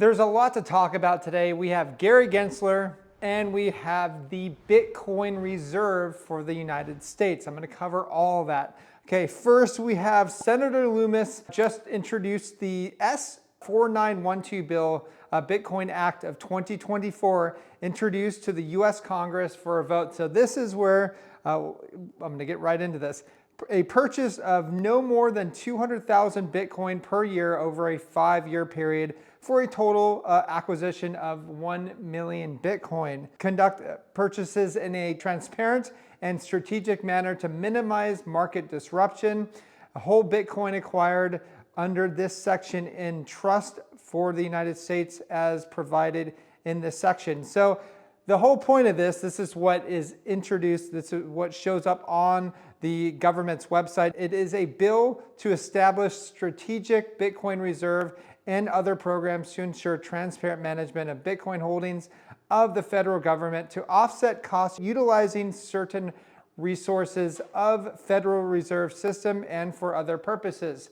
There's a lot to talk about today. We have Gary Gensler and we have the Bitcoin reserve for the United States. I'm going to cover all of that. Okay, first we have Senator Loomis just introduced the S4912 bill, Bitcoin Act of 2024, introduced to the US Congress for a vote. So this is where I'm going to get right into this. A purchase of no more than 200,000 Bitcoin per year over a 5-year period for a total acquisition of 1 million Bitcoin. Conduct purchases in a transparent and strategic manner to minimize market disruption. A whole Bitcoin acquired under this section in trust for the United States as provided in this section. So the whole point of this is what is introduced, this is what shows up on the government's website. It is a bill to establish strategic Bitcoin reserve and other programs to ensure transparent management of Bitcoin holdings of the federal government to offset costs utilizing certain resources of Federal Reserve System and for other purposes.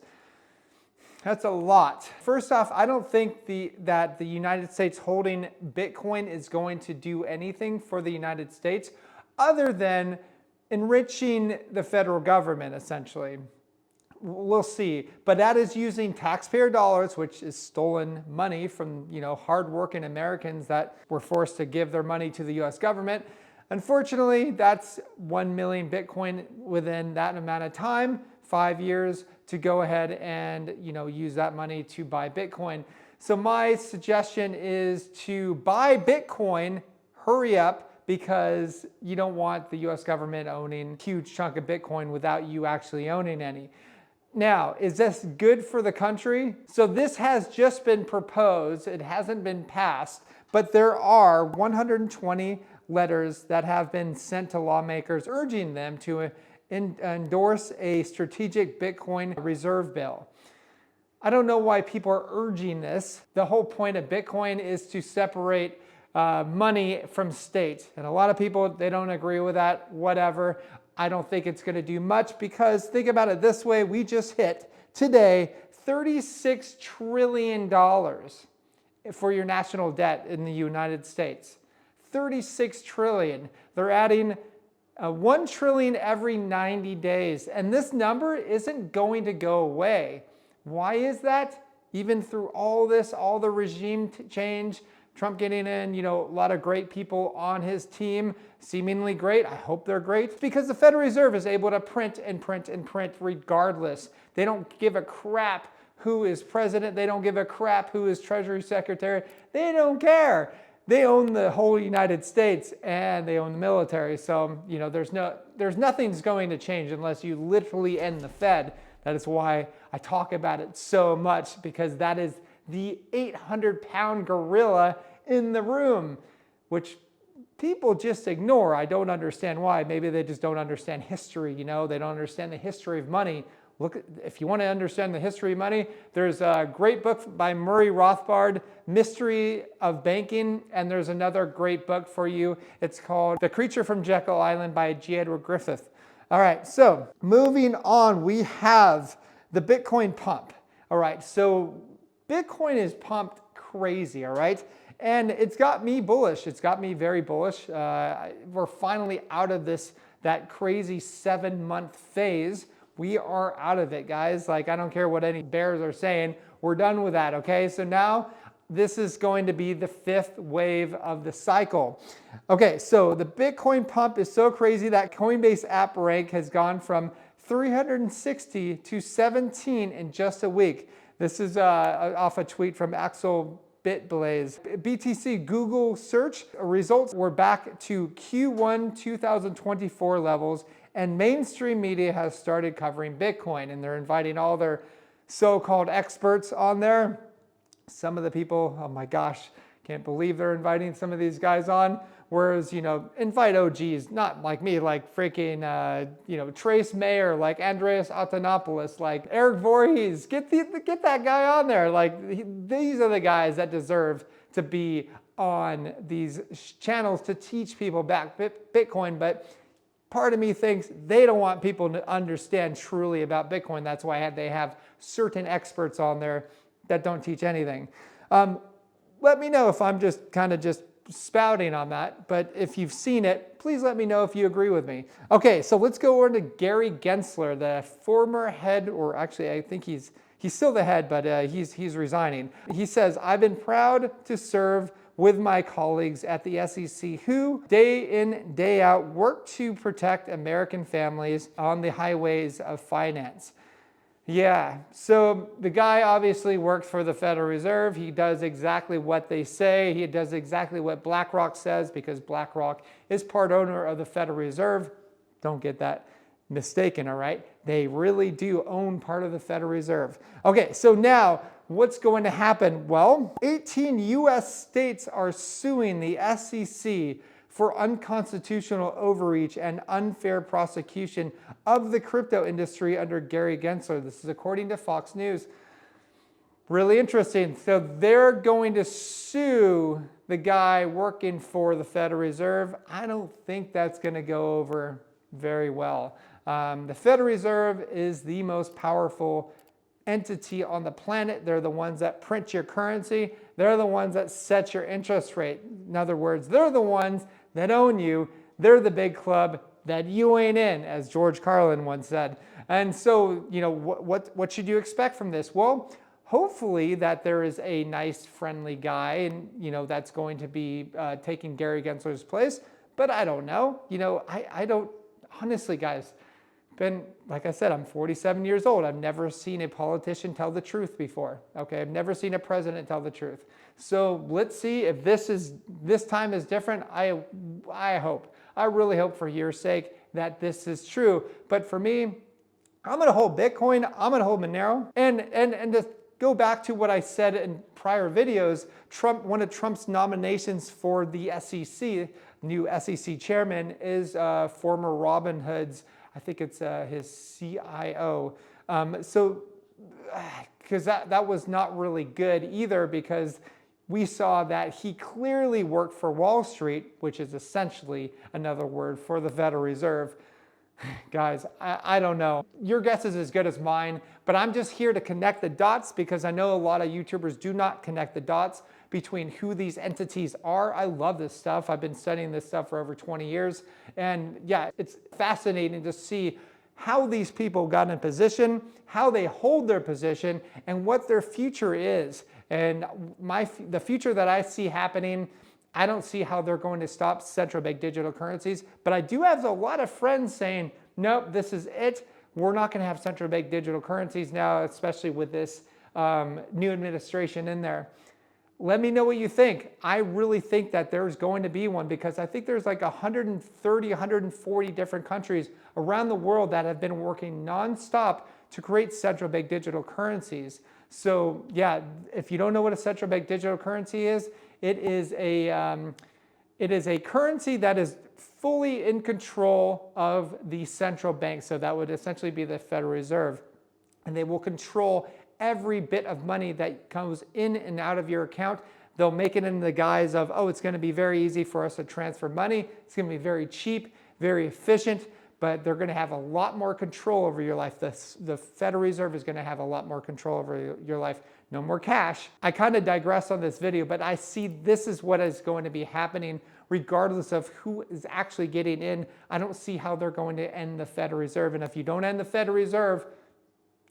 That's a lot. First off, I don't think that the United States holding Bitcoin is going to do anything for the United States other than enriching the federal government, essentially. We'll see. But that is using taxpayer dollars, which is stolen money from hardworking Americans that were forced to give their money to the US government. Unfortunately, that's 1 million Bitcoin within that amount of time, 5 years, to go ahead and use that money to buy Bitcoin. So my suggestion is to buy Bitcoin, hurry up, because you don't want the US government owning a huge chunk of Bitcoin without you actually owning any. Now, is this good for the country? So this has just been proposed, it hasn't been passed, but there are 120 letters that have been sent to lawmakers urging them to endorse a strategic Bitcoin reserve bill. I don't know why people are urging this. The whole point of Bitcoin is to separate money from state. And a lot of people, they don't agree with that, whatever. I don't think it's going to do much because think about it this way. We just hit today $36 trillion for your national debt in the United States. 36 trillion. They're adding 1 trillion every 90 days. And this number isn't going to go away. Why is that? Even through all this, all the regime change, Trump getting in, a lot of great people on his team, seemingly great. I hope they're great because the Federal Reserve is able to print and print and print regardless. They don't give a crap who is president. They don't give a crap who is Treasury Secretary. They don't care. They own the whole United States and they own the military. So, there's nothing's going to change unless you literally end the Fed. That is why I talk about it so much, because that is the 800-pound gorilla in the room, which people just ignore. I don't understand why. Maybe they just don't understand history, they don't understand the history of money. Look, if you want to understand the history of money, there's a great book by Murray Rothbard, Mystery of Banking, and there's another great book for you. It's called The Creature from Jekyll Island by G. Edward Griffith. All right, so moving on, we have the Bitcoin pump. All right, so Bitcoin is pumped crazy, all right? And it's got me bullish. It's got me very bullish. We're finally out of that crazy 7-month phase. We are out of it, guys. I don't care what any bears are saying. We're done with that, okay? So now this is going to be the 5th wave of the cycle. Okay, so the Bitcoin pump is so crazy that Coinbase app rank has gone from 360 to 17 in just a week. This is off a tweet from Axel Bitblaze. BTC Google search results were back to Q1 2024 levels, and mainstream media has started covering Bitcoin, and they're inviting all their so-called experts on there. Some of the people, oh my gosh, can't believe they're inviting some of these guys on. Whereas, invite OGs, not like me, like freaking, Trace Mayer, like Andreas Antonopoulos, like Eric Voorhees, get that guy on there. These are the guys that deserve to be on these channels to teach people about Bitcoin. But part of me thinks they don't want people to understand truly about Bitcoin. That's why they have certain experts on there that don't teach anything. let me know if I'm just kind of just spouting on that, but if you've seen it, please let me know if you agree with me. Okay, so let's go over to Gary Gensler, the former head, or actually I think he's still the head, but he's resigning. He says, "I've been proud to serve with my colleagues at the SEC who, day in, day out, work to protect American families on the highways of finance." Yeah, so the guy obviously works for the Federal Reserve. He does exactly what they say. He does exactly what BlackRock says, because BlackRock is part owner of the Federal Reserve. Don't get that mistaken, all right? They really do own part of the Federal Reserve. Okay, so now what's going to happen? Well, 18 US states are suing the SEC for unconstitutional overreach and unfair prosecution of the crypto industry under Gary Gensler. This is according to Fox News. Really interesting. So they're going to sue the guy working for the Federal Reserve. I don't think that's going to go over very well. The Federal Reserve is the most powerful entity on the planet. They're the ones that print your currency. They're the ones that set your interest rate. In other words, they're the ones that own you. They're the big club that you ain't in, as George Carlin once said. And so, you know, what should you expect from this? Well, hopefully that there is a nice, friendly guy, and you know that's going to be taking Gary Gensler's place. But I don't know. You know, I don't honestly, guys. Like I said, I'm 47 years old. I've never seen a politician tell the truth before. Okay, I've never seen a president tell the truth. So let's see if this time is different. I really hope for your sake that this is true. But for me, I'm going to hold Bitcoin. I'm going to hold Monero. And to go back to what I said in prior videos, one of Trump's nominations for the SEC, new SEC chairman, is former Robinhood's, I think it's his CIO. Because that was not really good either, because we saw that he clearly worked for Wall Street, which is essentially another word for the Federal Reserve. Guys, I don't know. Your guess is as good as mine, but I'm just here to connect the dots, because I know a lot of YouTubers do not connect the dots between who these entities are. I love this stuff. I've been studying this stuff for over 20 years. And yeah, it's fascinating to see how these people got in position, how they hold their position, and what their future is. And the future that I see happening, I don't see how they're going to stop central bank digital currencies, but I do have a lot of friends saying, nope, this is it. We're not going to have central bank digital currencies now, especially with this new administration in there. Let me know what you think. I really think that there's going to be one, because I think there's like 130, 140 different countries around the world that have been working nonstop to create central bank digital currencies. So yeah, if you don't know what a central bank digital currency is, it is a currency that is fully in control of the central bank. So that would essentially be the Federal Reserve. And they will control every bit of money that comes in and out of your account. They'll make it in the guise of, oh, it's going to be very easy for us to transfer money. It's going to be very cheap, very efficient, but they're going to have a lot more control over your life. The Federal Reserve is going to have a lot more control over your life. No more cash. I kind of digress on this video, but I see this is what is going to be happening regardless of who is actually getting in. I don't see how they're going to end the Federal Reserve. And if you don't end the Federal Reserve,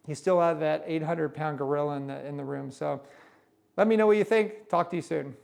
you still have that 800-pound gorilla in the room. So let me know what you think. Talk to you soon.